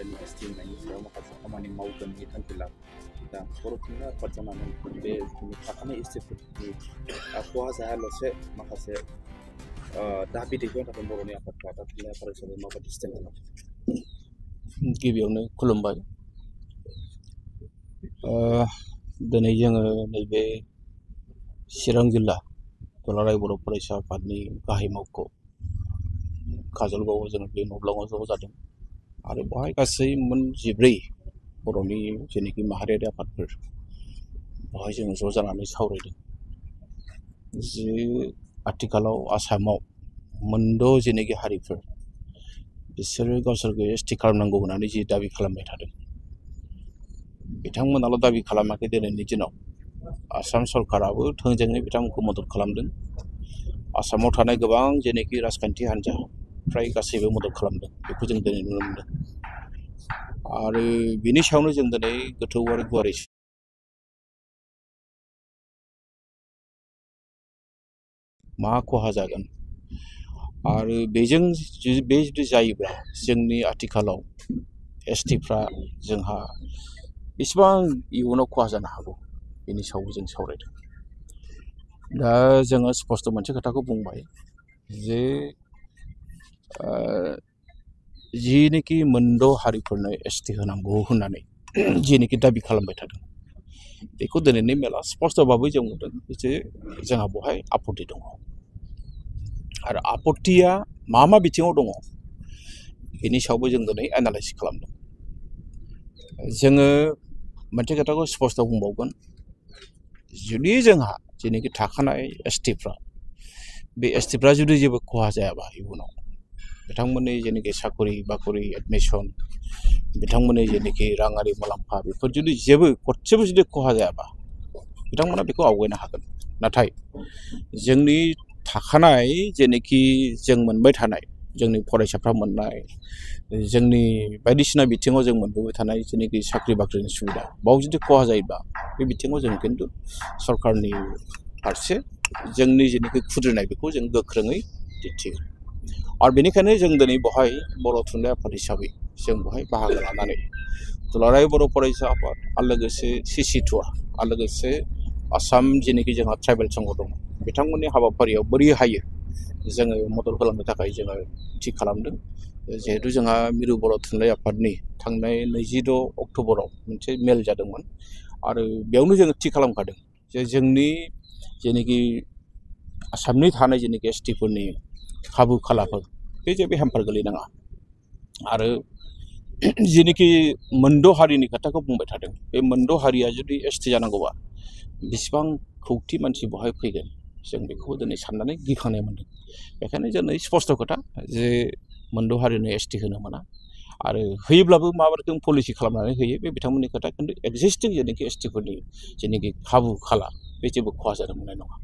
हारिनि एसटि होननायनि सायाव माखासे खामानि मावगोननि थांखि लादों। दा बर' थुनलाइ आफाद जानानै बे जोंनि थाखानाय एसटिफोरनि खहा जायालासे माखासे दाबि दैखांनो थाखाय बर'नि आफादफ्रा दा थुनलाइ आफाद हिसाबै माबायदि स्टेन्ड खालामो? गिबियावनो खुलुमबाय। दिनै जोङो नैबे चिरां जिल्ला दुलाराय बर' फरायसा आफादनि गाहाय मावख' काजलगावआव जोङो बे न'ब्लाङाव ज' जादों आरो बेवहाय गासै मोन 14 बर'नि जेनाखि माहारियारि आफादफोर बेवहाय जोङो ज' जानानै सावरायदों। जे आथिखालाव आसामाव मोनद' जेनाखि हारिफोर बिसोरो गावसोरखौ एसटि खालामनांगौ होननानै जि दाबि खालामबाय थादों, बिथांमोनाल' दाबि खालामाखै। दिनैनि दिनाव आसाम सरकाराबो थोंजोङै बिथांमोनखौ मदद खालामदों। आसामाव थानाय गोबां जेनाखि राजखान्थि हान्जा फ्राय गासैबो मदद खालामदों, बेखौ जों दिनै नुनो मोनदों। आरो बिनि सायावनो जों दिनै गोथौ आरो गुवारै मा खहा जागोन आरो बेजों जुदि जायोब्ला जोंनि आथिखालाव एसटिफ्रा जोंहा बेसेबां इयुनाव खहा जानो हागौ, बेनि सायाव जों सावरायदों। दा जोङो स्पष्ट मोनसे खोथाखौ बुंबाय जे जिनेखि मोनद' हारिफोरनो एसटि होनांगौ होननानै जिनेखि दाबि खालामबाय थादों, बेखौ दिनैनि मेला स्पष्टभाबै जों नुदों जे जोंहा बेवहाय आपत्ति दङ। आरो आपत्तिया मा बिथिङाव दङ बेनि सायावबो जों दिनै एनालाइसिस खालामदों। जोङो मोनसे खोथाखौ स्पष्ट बुंबावगोन, जुदि जोंहा जेनेखि थाखानाय एसटिफ्रा बे एसटिफ्रा जुदि जेबो खहा जायाबा इयुनाव बिथांमोननि जेनेखि साखरि बाखरि एडमिसन, बिथांमोननि जेनेखि राङारि मुलाम्फा, बेफोर जुदि जेबो गरसेबो जुदि खहा जायाबा बिथांमोना बेखौ आवगायनो हागोन। नाथाय जोंनि थाखानाय जेनेखि जों मोनबाय थानाय, जोंनि फरायसाफ्रा मोननाय, जोंनि बायदिसिना बिथिङाव जों मोनबोबाय थानाय जेनेखि साख्रि बाख्रिनि सुबिदा, बाव जुदि खहा जायोबा बे बिथिङाव जों खिन्थु सरकारनि फारसे जोंनि जेनेखि खुद्रिनाय बेखौ जों गोख्रोङै दिन्थिगोन। आरो बेनिखायनो जों दिनै बेवहाय बर' थुनलाइ आफाद हिसाबै जों बेवहाय बाहागो लानानै दुलाराय बर' फरायसा आफाद आरो लोगोसे CC2 आरो लोगोसे आसाम जेनेखि जोंहा ट्राइबेल संघ दङ, बिथांमोननि हाबाफारियाव बोरै हायो जोङो मदद खालामनो थाखाय जोङो थि खालामदों। जिहेतु जोंहा मिरु बर' थुनलाइ आफादनि थांनाय 26 अक्ट'बराव मोनसे मेल जादोंमोन आरो बेयावनो जोङो थि खालामखादों जे जोंनि जेनेखि आसामनि थानाय जेनेखि एसटिफोरनि खाबु खालाफोर बे जेबो हेम्पार गोलैनाङा। आरो जेनेखि मोनद' हारिनि खोथाखौ बुंबाय थादों, बे मोनद' हारिया जुदि एसटि जानांगौबा बेसेबां खौथि मानसि बेवहाय फैगोन, जों बेखौबो दिनै साननानै गिखांनाय मोनदों। बेखायनो दिनै स्पष्ट खोथा जे मोनद' हारिनो एसटि होनो मोना आरो होयोब्लाबो मा रोखोम पलिसि खालामनानै होयो बे बिथांमोननि खोथा, खिन्थु एक्जिस्टिं जेनेखि एसटिफोरनि जेनेखि खाबु खाला बे जेबो खहा जानो मोननाय नङा।